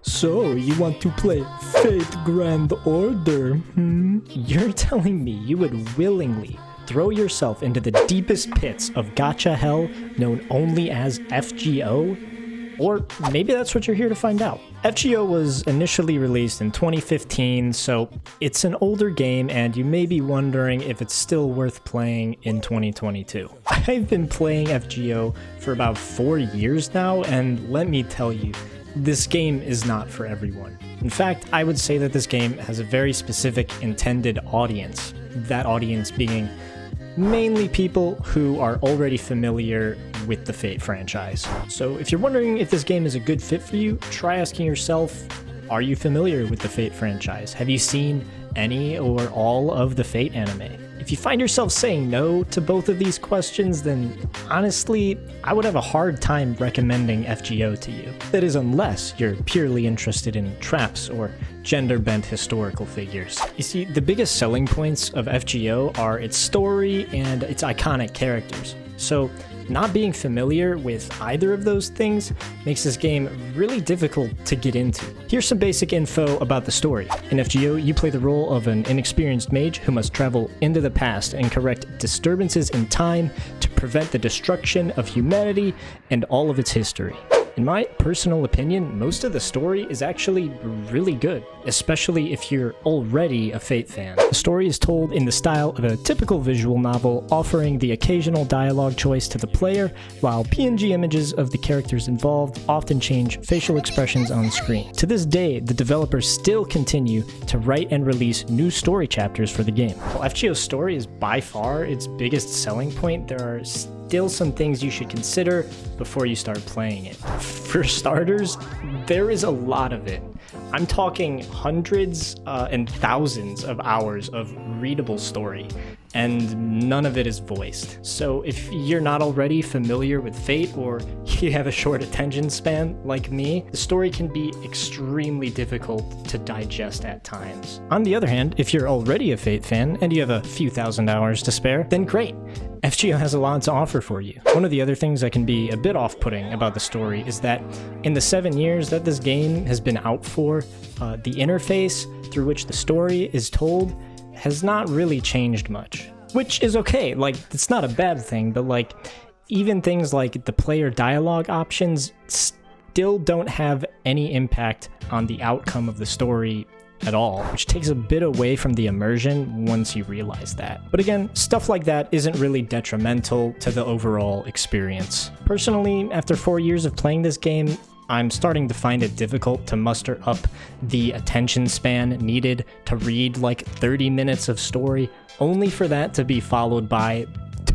So, you want to play Fate Grand Order, hmm? You're telling me you would willingly throw yourself into the deepest pits of gacha hell known only as FGO? Or maybe that's what you're here to find out. FGO was initially released in 2015, so it's an older game and you may be wondering if it's still worth playing in 2022. I've been playing FGO for about 4 years now, and let me tell you, this game is not for everyone. In fact, I would say that this game has a very specific intended audience, that audience being mainly people who are already familiar with the Fate franchise. So if you're wondering if this game is a good fit for you, try asking yourself, are you familiar with the Fate franchise? Have you seen any or all of the Fate anime? If you find yourself saying no to both of these questions, then honestly, I would have a hard time recommending FGO to you. That is, unless you're purely interested in traps or gender-bent historical figures. You see, the biggest selling points of FGO are its story and its iconic characters. So, not being familiar with either of those things makes this game really difficult to get into. Here's some basic info about the story. In FGO, you play the role of an inexperienced mage who must travel into the past and correct disturbances in time to prevent the destruction of humanity and all of its history. In my personal opinion, most of the story is actually really good, especially if you're already a Fate fan. The story is told in the style of a typical visual novel, offering the occasional dialogue choice to the player, while PNG images of the characters involved often change facial expressions on screen. To this day, the developers still continue to write and release new story chapters for the game. While FGO's story is by far its biggest selling point, there are still some things you should consider before you start playing it. For starters, there is a lot of it. I'm talking hundreds and thousands of hours of readable story, and none of it is voiced. So if you're not already familiar with Fate, or you have a short attention span like me, the story can be extremely difficult to digest at times. On the other hand, if you're already a Fate fan and you have a few thousand hours to spare, then great. FGO has a lot to offer for you. One of the other things that can be a bit off-putting about the story is that in the 7 years that this game has been out for, the interface through which the story is told has not really changed much. Which is okay, like, it's not a bad thing, but like, even things like the player dialogue options still don't have any impact on the outcome of the story at all, which takes a bit away from the immersion once you realize that. But again, stuff like that isn't really detrimental to the overall experience. Personally, after 4 years of playing this game, I'm starting to find it difficult to muster up the attention span needed to read like 30 minutes of story, only for that to be followed by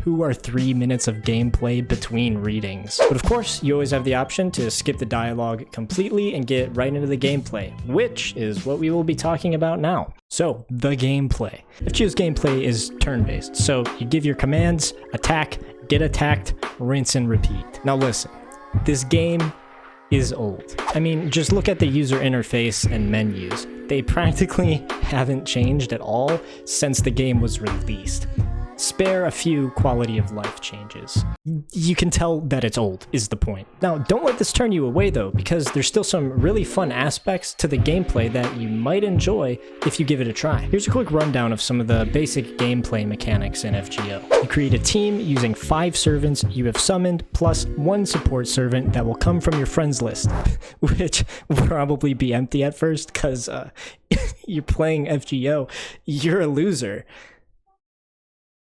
2 or 3 minutes of gameplay between readings. But of course, you always have the option to skip the dialogue completely and get right into the gameplay, which is what we will be talking about now. So, the gameplay. FGO's gameplay is turn-based, so you give your commands, attack, get attacked, rinse and repeat. Now listen, this game is old. I mean, just look at the user interface and menus. They practically haven't changed at all since the game was released. Spare a few quality of life changes. You can tell that it's old, is the point. Now, don't let this turn you away though, because there's still some really fun aspects to the gameplay that you might enjoy if you give it a try. Here's a quick rundown of some of the basic gameplay mechanics in FGO. You create a team using 5 servants you have summoned, plus 1 support servant that will come from your friends list, which will probably be empty at first, because you're playing FGO, you're a loser.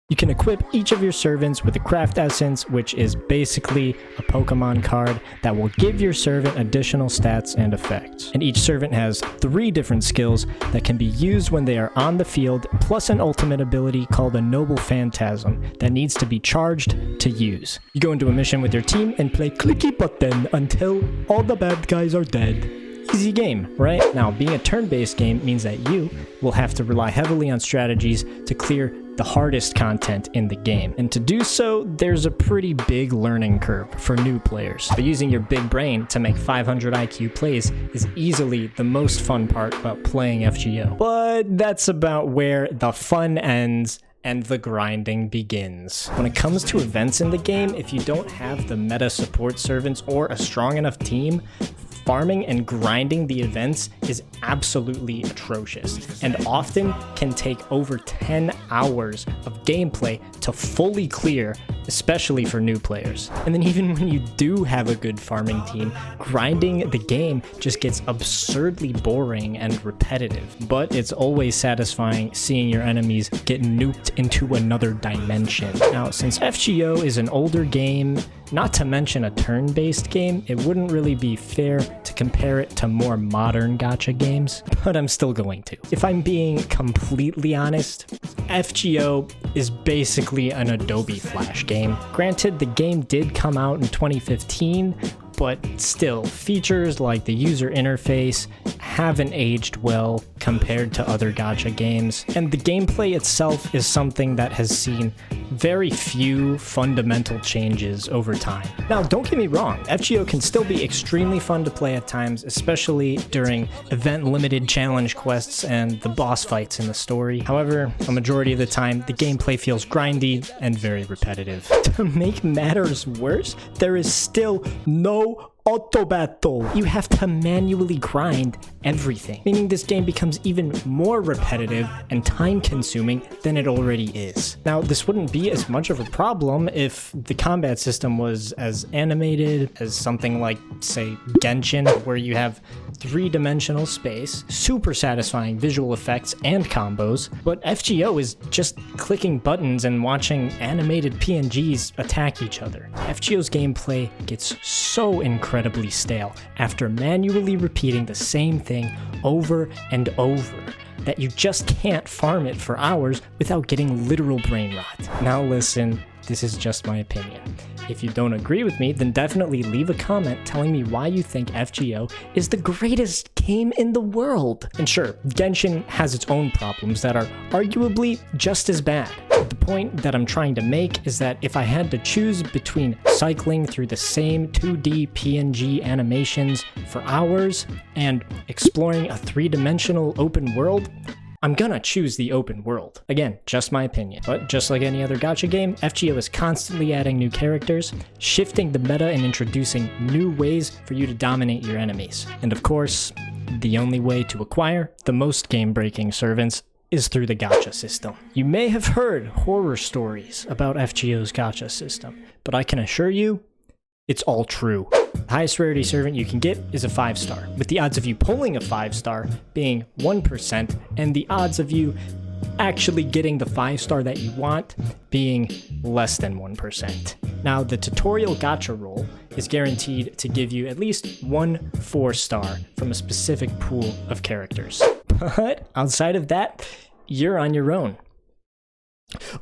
You can equip each of your servants with a craft essence, which is basically a Pokemon card that will give your servant additional stats and effects. And each servant has 3 different skills that can be used when they are on the field, plus an ultimate ability called a Noble Phantasm that needs to be charged to use. You go into a mission with your team and play clicky button until all the bad guys are dead. Easy game, right? Now, being a turn-based game means that you will have to rely heavily on strategies to clear the hardest content in the game. And to do so, there's a pretty big learning curve for new players. But using your big brain to make 500 IQ plays is easily the most fun part about playing FGO. But that's about where the fun ends and the grinding begins. When it comes to events in the game, if you don't have the meta support servants or a strong enough team, farming and grinding the events is absolutely atrocious, and often can take over 10 hours of gameplay to fully clear, especially for new players. And then even when you do have a good farming team, grinding the game just gets absurdly boring and repetitive. But it's always satisfying seeing your enemies get nuked into another dimension. Now, since FGO is an older game, not to mention a turn-based game, it wouldn't really be fair to compare it to more modern gacha games, but I'm still going to. If I'm being completely honest, FGO is basically an Adobe Flash game. Granted, the game did come out in 2015, but still, features like the user interface haven't aged well compared to other gacha games, and the gameplay itself is something that has seen very few fundamental changes over time. Now, don't get me wrong, FGO can still be extremely fun to play at times, especially during event-limited challenge quests and the boss fights in the story. However, a majority of the time, the gameplay feels grindy and very repetitive. To make matters worse, there is still no auto battle. You have to manually grind everything, meaning this game becomes even more repetitive and time consuming than it already is. Now, this wouldn't be as much of a problem if the combat system was as animated as something like, say, Genshin, where you have three-dimensional space, super satisfying visual effects and combos, but FGO is just clicking buttons and watching animated PNGs attack each other. FGO's gameplay gets so incredibly stale after manually repeating the same thing over and over that you just can't farm it for hours without getting literal brain rot. Now listen, this is just my opinion. If you don't agree with me, then definitely leave a comment telling me why you think FGO is the greatest game in the world. And sure, Genshin has its own problems that are arguably just as bad. The point that I'm trying to make is that if I had to choose between cycling through the same 2D PNG animations for hours and exploring a three-dimensional open world, I'm gonna choose the open world. Again, just my opinion. But just like any other gacha game, FGO is constantly adding new characters, shifting the meta and introducing new ways for you to dominate your enemies. And of course, the only way to acquire the most game-breaking servants is through the gacha system. You may have heard horror stories about FGO's gacha system, but I can assure you, it's all true. The highest rarity servant you can get is a 5-star, with the odds of you pulling a 5-star being 1%, and the odds of you actually getting the 5-star that you want being less than 1%. Now, the tutorial gacha roll is guaranteed to give you at least one 4-star from a specific pool of characters. But outside of that, you're on your own.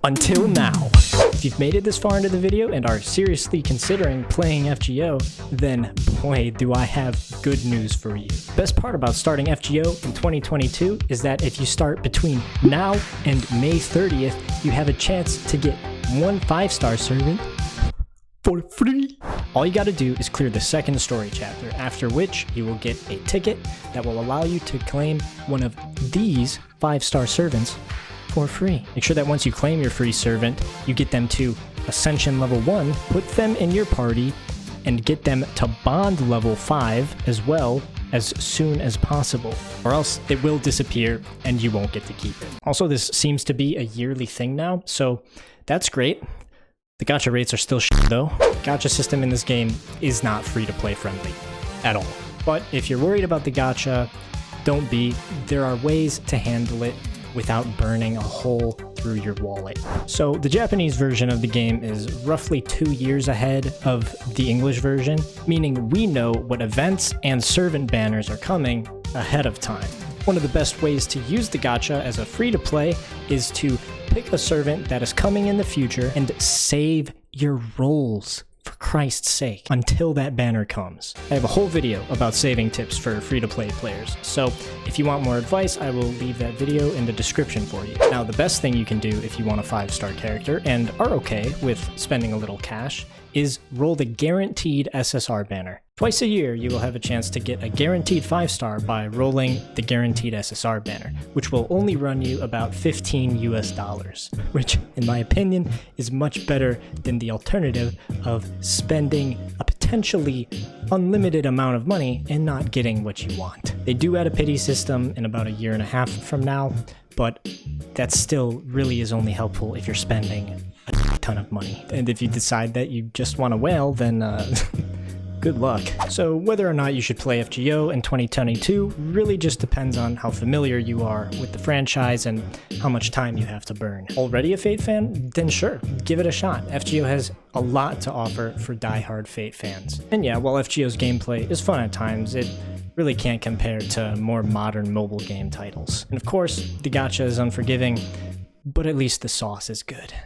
Until now. If you've made it this far into the video and are seriously considering playing FGO, then boy, do I have good news for you. Best part about starting FGO in 2022 is that if you start between now and May 30th, you have a chance to get one 5-star servant for free. All you gotta do is clear the second story chapter, after which you will get a ticket that will allow you to claim one of these 5-star servants for free. Make sure that once you claim your free servant, you get them to Ascension level 1, put them in your party, and get them to Bond level 5 as well as soon as possible, or else it will disappear and you won't get to keep it. Also, this seems to be a yearly thing now, so that's great. The gacha rates are still shit though. The gacha system in this game is not free-to-play friendly at all. But if you're worried about the gacha, don't be. There are ways to handle it without burning a hole through your wallet. So the Japanese version of the game is roughly 2 years ahead of the English version, meaning we know what events and servant banners are coming ahead of time. One of the best ways to use the gacha as a free-to-play is to pick a servant that is coming in the future and save your rolls, for Christ's sake, until that banner comes. I have a whole video about saving tips for free-to-play players, so if you want more advice, I will leave that video in the description for you. Now, the best thing you can do if you want a 5-star character and are okay with spending a little cash is roll the guaranteed SSR banner. Twice a year, you will have a chance to get a guaranteed 5-star by rolling the guaranteed SSR banner, which will only run you about $15 US, which, in my opinion, is much better than the alternative of spending a potential potentially unlimited amount of money and not getting what you want. They do add a pity system in about a year and a half from now, but that still really is only helpful if you're spending a ton of money. And if you decide that you just want a whale, then good luck. So whether or not you should play FGO in 2022 really just depends on how familiar you are with the franchise and how much time you have to burn. Already a Fate fan? Then sure, give it a shot. FGO has a lot to offer for die-hard Fate fans. And yeah, while FGO's gameplay is fun at times, it really can't compare to more modern mobile game titles. And of course, the gacha is unforgiving, but at least the sauce is good.